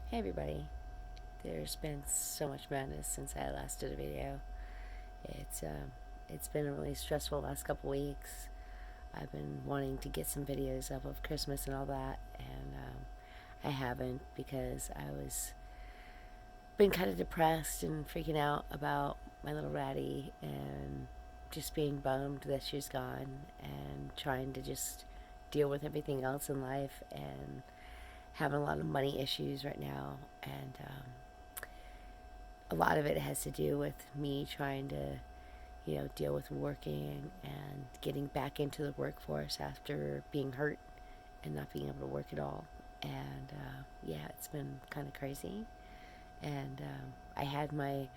Hey everybody, there's been so much madness since I last did a video. It's um, it's been a really stressful last couple weeks. I've been wanting to get some videos up of Christmas and all that, and I haven't because I was been kind of depressed and freaking out about my little ratty and just being bummed that she's gone and trying to just deal with everything else in life and having a lot of money issues right now and a lot of it has to do with me trying to, deal with working and getting back into the workforce after being hurt and not being able to work at all. And yeah, it's been kind of crazy. And I had my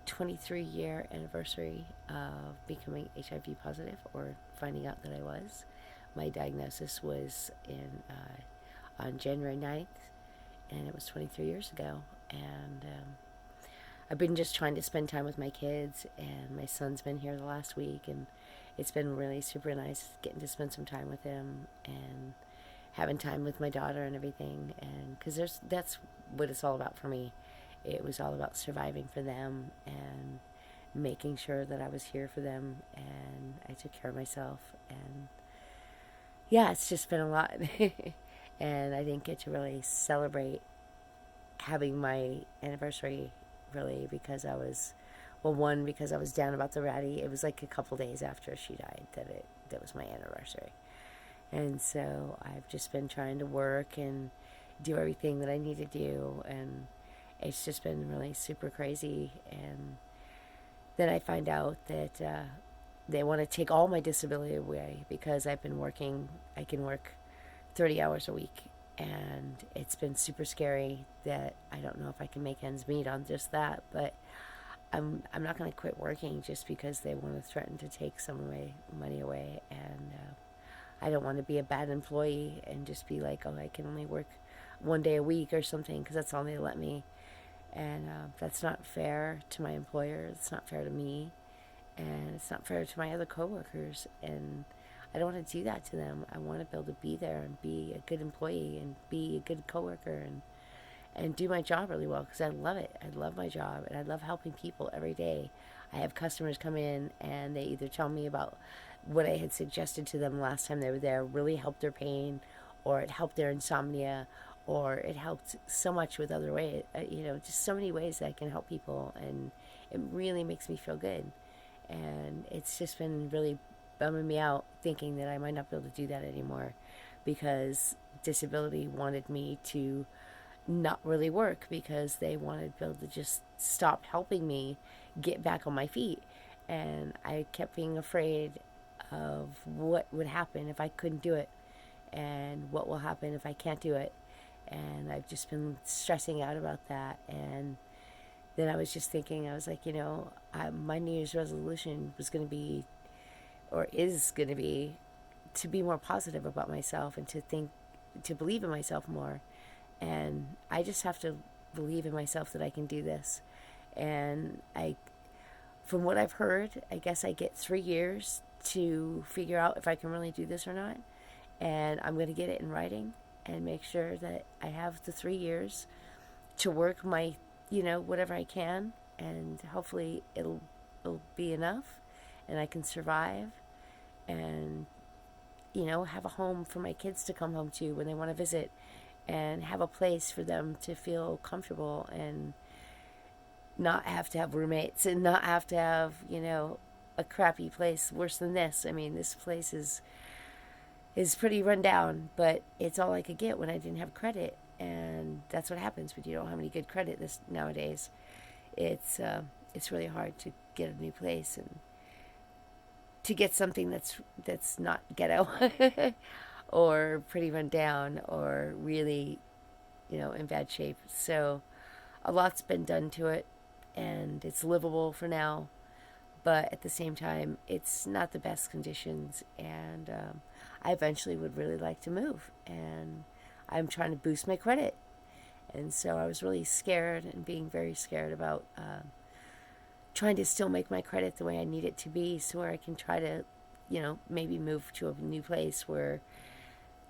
23-year anniversary of becoming HIV positive or finding out that I was. My diagnosis was on January 9th, and it was 23 years ago. And I've been just trying to spend time with my kids, and my son's been here the last week, and it's been really super nice getting to spend some time with him and having time with my daughter and everything. And because that's what it's all about for me. It was all about surviving for them and making sure that I was here for them, and I took care of myself. And yeah, it's just been a lot. And I didn't get to really celebrate having my anniversary really because I was, well, one, because I was down about the ratty. It was like a couple days after she died that was my anniversary. And so I've just been trying to work and do everything that I need to do, and it's just been really super crazy. And then I find out that they want to take all my disability away because I've been working. I can work 30 hours a week, and it's been super scary that I don't know if I can make ends meet on just that. But I'm not going to quit working just because they want to threaten to take some of my money away. And I don't want to be a bad employee and just be like, oh, I can only work one day a week or something because that's all they let me. And that's not fair to my employer. It's not fair to me, and it's not fair to my other coworkers. And I don't want to do that to them. I want to be able to be there and be a good employee and be a good coworker and do my job really well because I love it. I love my job, and I love helping people every day. I have customers come in and they either tell me about what I had suggested to them last time they were there really helped their pain, or it helped their insomnia, or it helped so much with other ways. Just so many ways that I can help people, and it really makes me feel good. And it's just been really bumming me out thinking that I might not be able to do that anymore because disability wanted me to not really work because they wanted to be able to just stop helping me get back on my feet. And I kept being afraid of what would happen if I couldn't do it and what will happen if I can't do it. And I've just been stressing out about that. And then I was just thinking, I was like, my New Year's resolution was going to be, or is going to be more positive about myself and to believe in myself more. And I just have to believe in myself that I can do this. And from what I've heard, I guess I get 3 years to figure out if I can really do this or not. And I'm going to get it in writing and make sure that I have the 3 years to work my, whatever I can. And hopefully it'll be enough and I can survive and, have a home for my kids to come home to when they want to visit, and have a place for them to feel comfortable and not have to have roommates and not have to have, a crappy place worse than this. I mean, this place is pretty run down, but it's all I could get when I didn't have credit. And that's what happens when you don't have any good credit this nowadays. It's really hard to get a new place and to get something that's not ghetto or pretty run down or really, in bad shape. So a lot's been done to it, and it's livable for now. But at the same time, it's not the best conditions, and I eventually would really like to move. And I'm trying to boost my credit, and so I was really scared and being very scared about trying to still make my credit the way I need it to be, so where I can try to, maybe move to a new place where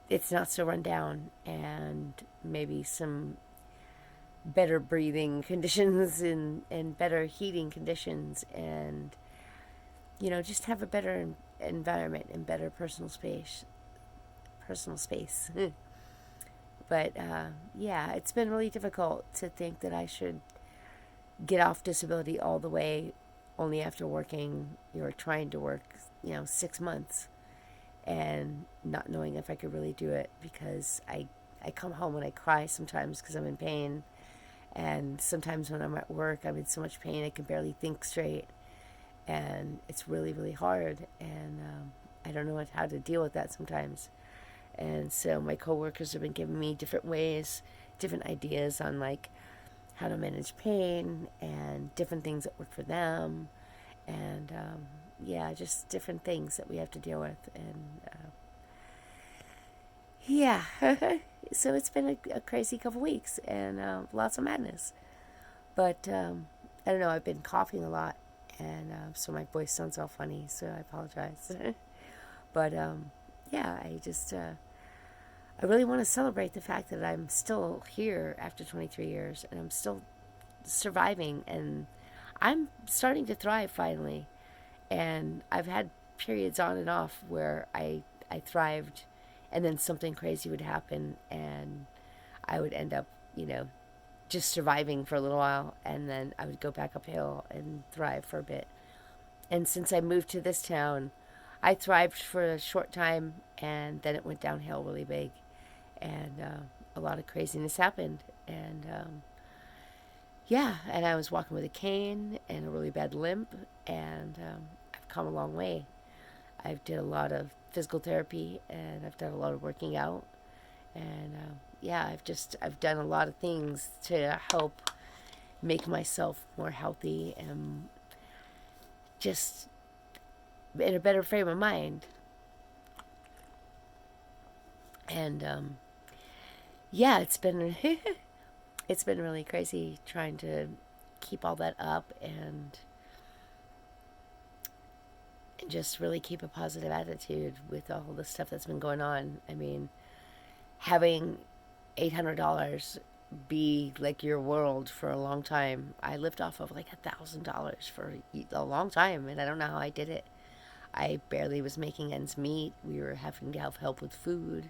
it's not so run down, and maybe some better breathing conditions and better heating conditions, and just have a better environment and better personal space. But yeah, it's been really difficult to think that I should get off disability all the way only after working, trying to work, 6 months, and not knowing if I could really do it, because I come home and I cry sometimes because I'm in pain. And sometimes when I'm at work, I'm in so much pain I can barely think straight. And it's really, really hard. And I don't know how to deal with that sometimes. And so my coworkers have been giving me different ways, different ideas on like how to manage pain and different things that work for them. And yeah, just different things that we have to deal with. And yeah, so it's been a crazy couple weeks, and lots of madness. But I don't know, I've been coughing a lot, and so my voice sounds all funny, so I apologize. But yeah, I really want to celebrate the fact that I'm still here after 23 years, and I'm still surviving, and I'm starting to thrive finally. And I've had periods on and off where I thrived, and then something crazy would happen, and I would end up, just surviving for a little while, and then I would go back uphill and thrive for a bit. And since I moved to this town, I thrived for a short time, and then it went downhill really big, and a lot of craziness happened. And yeah, and I was walking with a cane and a really bad limp, and I've come a long way. I've did a lot of physical therapy, and I've done a lot of working out, and yeah, I've done a lot of things to help make myself more healthy and just in a better frame of mind. And yeah, it's been it's been really crazy trying to keep all that up, and just really keep a positive attitude with all the stuff that's been going on. I mean, having $800 be like your world for a long time. I lived off of like $1,000 for a long time, and I don't know how I did it. I barely was making ends meet. We were having to have help with food.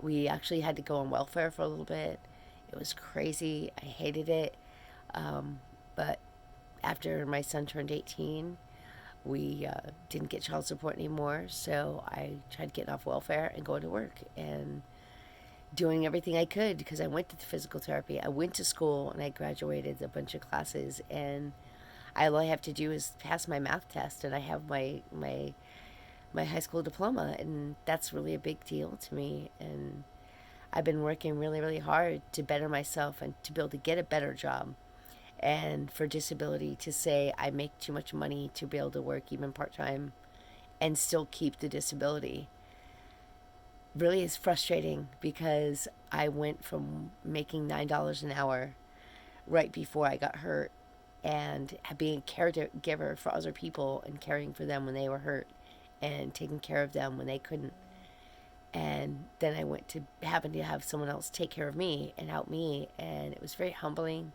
We actually had to go on welfare for a little bit. It was crazy. I hated it. But after my son turned 18, we didn't get child support anymore. So I tried getting off welfare and going to work and doing everything I could, because I went to the physical therapy. I went to school and I graduated a bunch of classes, and all I have to do is pass my math test, and I have my high school diploma, and that's really a big deal to me. And I've been working really, really hard to better myself and to be able to get a better job. And for disability, to say I make too much money to be able to work even part-time and still keep the disability really is frustrating, because I went from making $9 an hour right before I got hurt, and being a caregiver for other people and caring for them when they were hurt and taking care of them when they couldn't. And then I went to having to have someone else take care of me and help me, and it was very humbling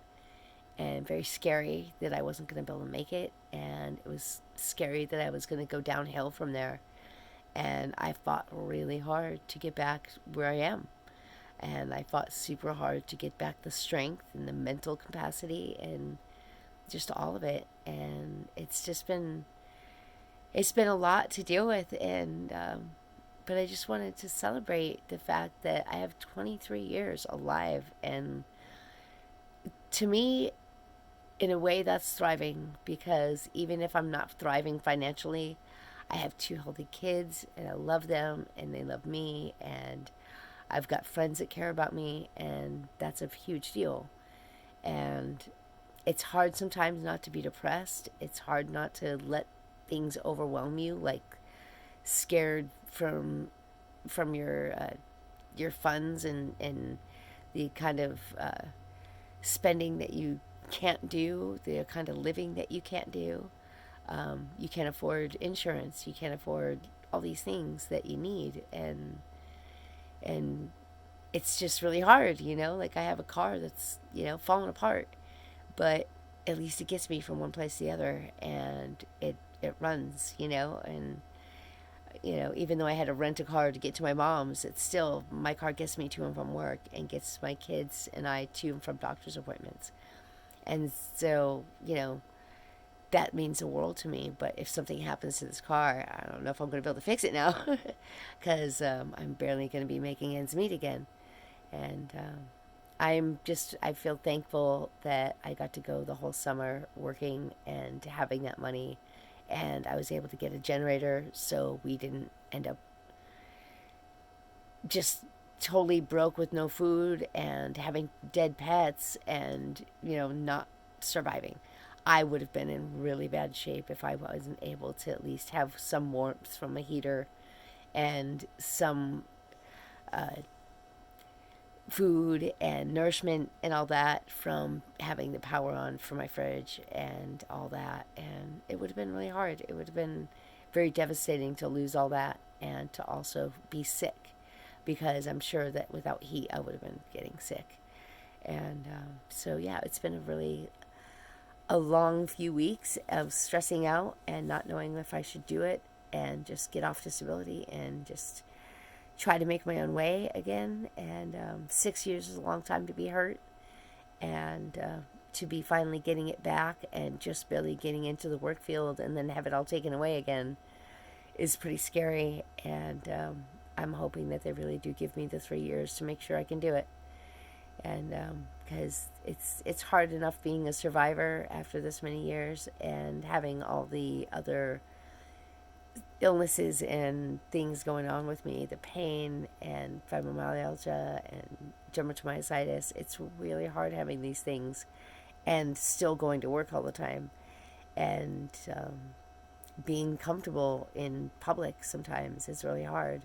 and very scary that I wasn't going to be able to make it, and it was scary that I was going to go downhill from there. And I fought really hard to get back where I am, and I fought super hard to get back the strength and the mental capacity and just all of it. And it's been a lot to deal with. And but I just wanted to celebrate the fact that I have 23 years alive, and to me, in a way, that's thriving, because even if I'm not thriving financially, I have two healthy kids, and I love them, and they love me, and I've got friends that care about me, and that's a huge deal. And it's hard sometimes not to be depressed. It's hard not to let things overwhelm you, like scared from your funds, and the kind of spending that you can't do, the kind of living that you can't do. You can't afford insurance. You can't afford all these things that you need, and it's just really hard, like I have a car that's, falling apart, but at least it gets me from one place to the other, and it runs, and even though I had to rent a car to get to my mom's, it's still, my car gets me to and from work and gets my kids and I to and from doctor's appointments. And so, that means the world to me. But if something happens to this car, I don't know if I'm going to be able to fix it now, because I'm barely going to be making ends meet again. And I feel thankful that I got to go the whole summer working and having that money. And I was able to get a generator so we didn't end up just totally broke with no food and having dead pets and, not surviving. I would have been in really bad shape if I wasn't able to at least have some warmth from a heater and some food and nourishment and all that from having the power on for my fridge and all that. And it would have been really hard. It would have been very devastating to lose all that and to also be sick, because I'm sure that without heat I would have been getting sick. And so yeah, it's been a long few weeks of stressing out and not knowing if I should do it and just get off disability and just try to make my own way again. And 6 years is a long time to be hurt, and to be finally getting it back and just barely getting into the work field and then have it all taken away again is pretty scary. And I'm hoping that they really do give me the 3 years to make sure I can do it. And because it's hard enough being a survivor after this many years and having all the other illnesses and things going on with me, the pain and fibromyalgia and dermatomyositis. It's really hard having these things and still going to work all the time, and being comfortable in public sometimes is really hard,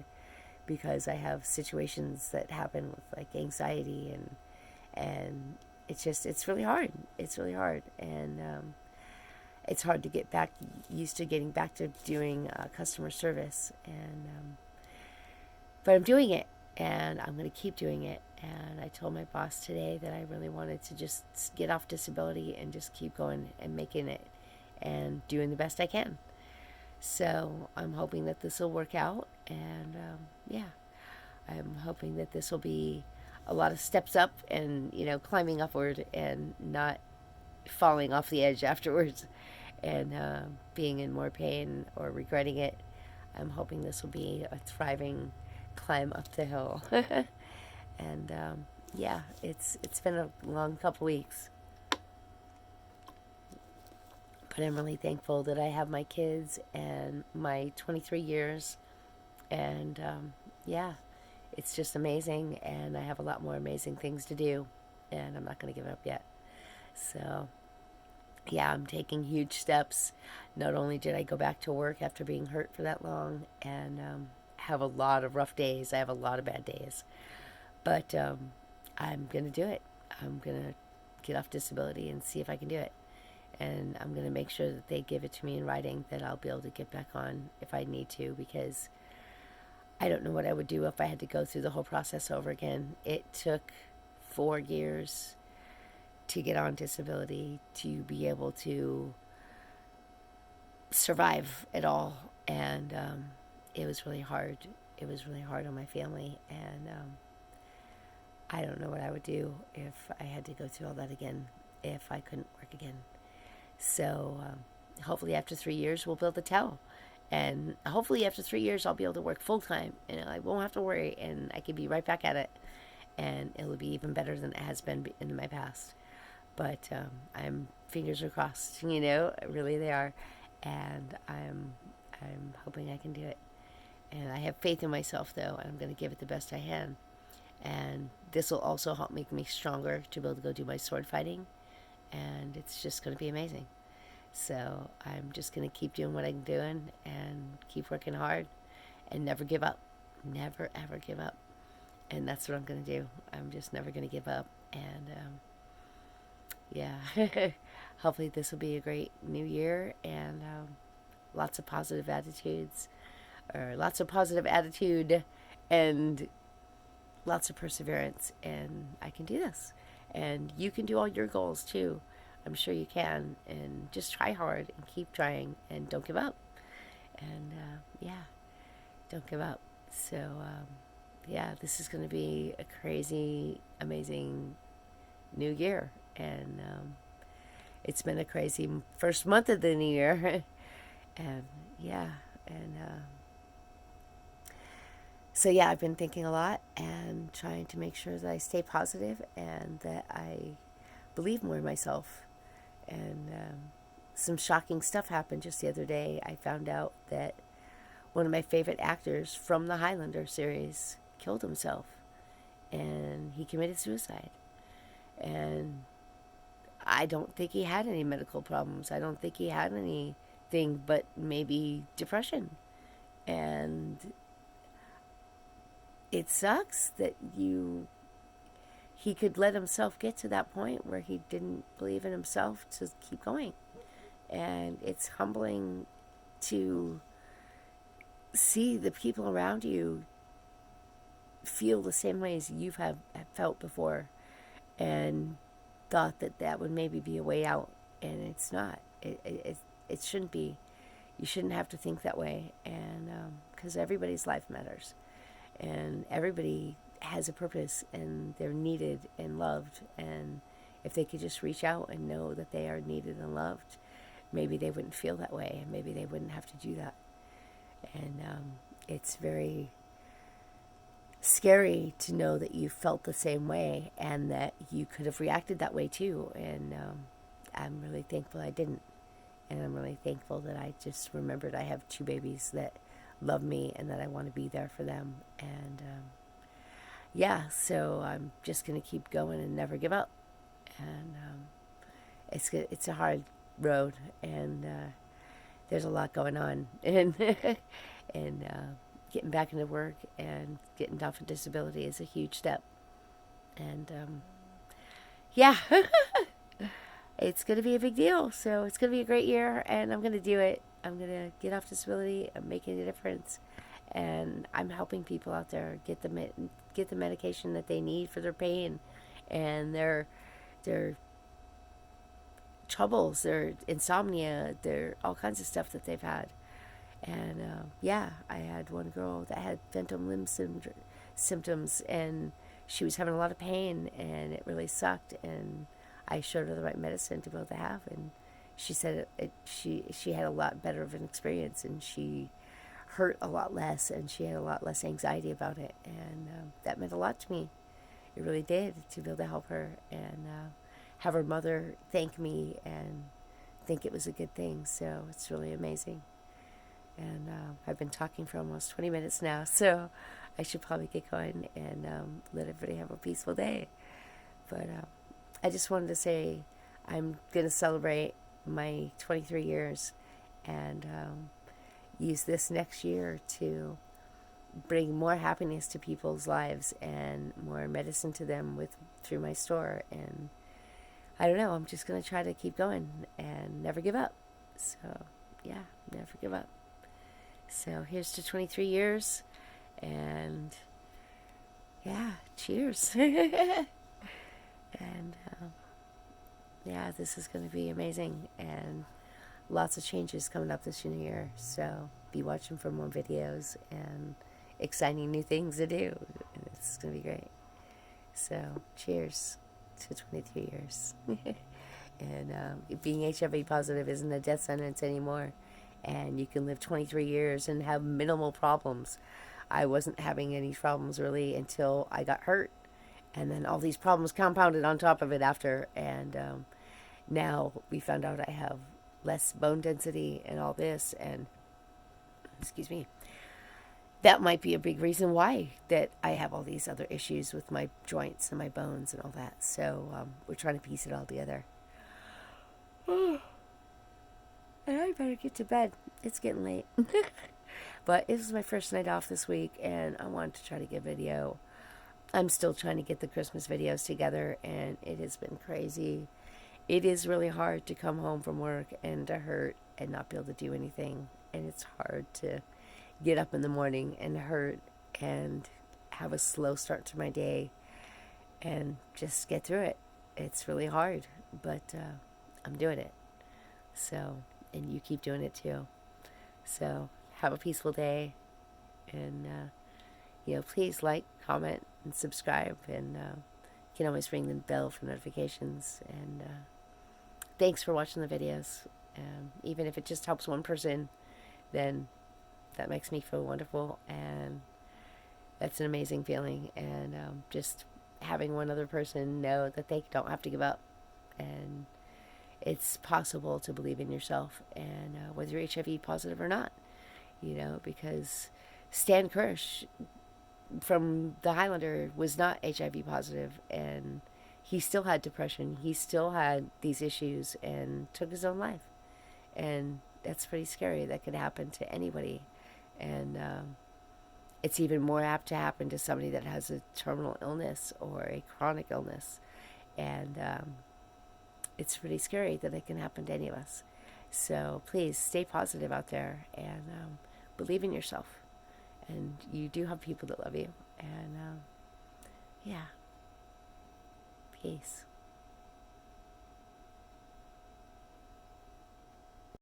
because I have situations that happen with like anxiety, and it's really hard. It's really hard. And it's hard to get back used to getting back to doing customer service. And but I'm doing it, and I'm going to keep doing it. And I told my boss today that I really wanted to just get off disability and just keep going and making it and doing the best I can. So I'm hoping that this will work out. And yeah, I'm hoping that this will be a lot of steps up and, climbing upward and not falling off the edge afterwards and being in more pain or regretting it. I'm hoping this will be a thriving climb up the hill. And yeah, it's been a long couple weeks, but I'm really thankful that I have my kids and my 23 years. And yeah, it's just amazing, and I have a lot more amazing things to do, and I'm not going to give it up yet. So yeah, I'm taking huge steps. Not only did I go back to work after being hurt for that long and have a lot of rough days, I have a lot of bad days, but I'm going to do it. I'm going to get off disability and see if I can do it. And I'm going to make sure that they give it to me in writing, that I'll be able to get back on if I need to, because I don't know what I would do if I had to go through the whole process over again. It took 4 years to get on disability, to be able to survive it all. And it was really hard. It was really hard on my family. And I don't know what I would do if I had to go through all that again, if I couldn't work again. So hopefully after 3 years, we'll be able to tell. And hopefully after 3 years, I'll be able to work full time, and I won't have to worry, and I can be right back at it, and it'll be even better than it has been in my past. But I'm fingers are crossed, really they are, and I'm hoping I can do it. And I have faith in myself, though, and I'm going to give it the best I can. And this will also help make me stronger to be able to go do my sword fighting, and it's just going to be amazing. So I'm just going to keep doing what I'm doing and keep working hard and never give up. Never, ever give up. And that's what I'm going to do. I'm just never going to give up. And yeah, hopefully this will be a great new year, and lots of positive attitudes, or lots of positive attitude and lots of perseverance, and I can do this. And you can do all your goals too. I'm sure you can. And just try hard and keep trying and don't give up. And yeah, don't give up. So yeah, this is going to be a crazy, amazing new year. And it's been a crazy first month of the new year. And yeah, and so yeah, I've been thinking a lot and trying to make sure that I stay positive and that I believe more in myself. And some shocking stuff happened just the other day. I found out that one of my favorite actors from the Highlander series killed himself, and he committed suicide. And I don't think he had any medical problems. I don't think he had anything but maybe depression. And it sucks that he could let himself get to that point where he didn't believe in himself to keep going. And it's humbling to see the people around you feel the same ways you've have felt before, and thought that that would maybe be a way out, and it's not. It shouldn't be. You shouldn't have to think that way, and because everybody's life matters, and everybody has a purpose, and they're needed and loved, and if they could just reach out and know that they are needed and loved, maybe they wouldn't feel that way, and maybe they wouldn't have to do that. And it's very scary to know that you felt the same way and that you could have reacted that way too. And I'm really thankful I didn't. And I'm really thankful that I just remembered I have 2 babies that love me and that I want to be there for them. And yeah, so I'm just going to keep going and never give up. And it's a hard road, and there's a lot going on. And getting back into work and getting off of disability is a huge step. And yeah, it's going to be a big deal. So it's going to be a great year, and I'm going to do it. I'm going to get off disability. I'm making a difference, and I'm helping people out there get the medication that they need for their pain and their troubles, their insomnia, their all kinds of stuff that they've had. And yeah, I had one girl that had phantom limb symptoms, and she was having a lot of pain, and it really sucked. And I showed her the right medicine to be able to have, and she said she had a lot better of an experience, and she hurt a lot less, and she had a lot less anxiety about it. And that meant a lot to me. It really did, to be able to help her and have her mother thank me and think it was a good thing. So it's really amazing. And I've been talking for almost 20 minutes now, so I should probably get going and let everybody have a peaceful day. But I just wanted to say I'm going to celebrate my 23 years and use this next year to bring more happiness to people's lives and more medicine to them through my store. And I don't know, I'm just going to try to keep going and never give up. So yeah, never give up. So here's to 23 years, and yeah, cheers. And yeah, this is going to be amazing, and lots of changes coming up this new year. So be watching for more videos and exciting new things to do. It's going to be great. So cheers to 23 years. And being HIV positive isn't a death sentence anymore. And you can live 23 years and have minimal problems. I wasn't having any problems really until I got hurt. And then all these problems compounded on top of it after. And now we found out I have less bone density and all this. And, excuse me, that might be a big reason why that I have all these other issues with my joints and my bones and all that. So we're trying to piece it all together. And I better get to bed. It's getting late. But this is my first night off this week, and I wanted to try to get video. I'm still trying to get the Christmas videos together, and it has been crazy. It is really hard to come home from work and to hurt and not be able to do anything. And it's hard to get up in the morning and hurt and have a slow start to my day and just get through it. It's really hard, but I'm doing it. So, and you keep doing it too. So, have a peaceful day, and please like, comment, and subscribe, and you can always ring the bell for notifications. And thanks for watching the videos. Even if it just helps one person, then that makes me feel wonderful, and that's an amazing feeling. And just having one other person know that they don't have to give up, and it's possible to believe in yourself, and whether you're HIV positive or not, because Stan Kirsh from the Highlander was not HIV positive, and he still had depression. He still had these issues and took his own life. And that's pretty scary. That could happen to anybody. And it's even more apt to happen to somebody that has a terminal illness or a chronic illness. And it's pretty scary that it can happen to any of us. So please stay positive out there, and believe in yourself. And you do have people that love you. And yeah, peace.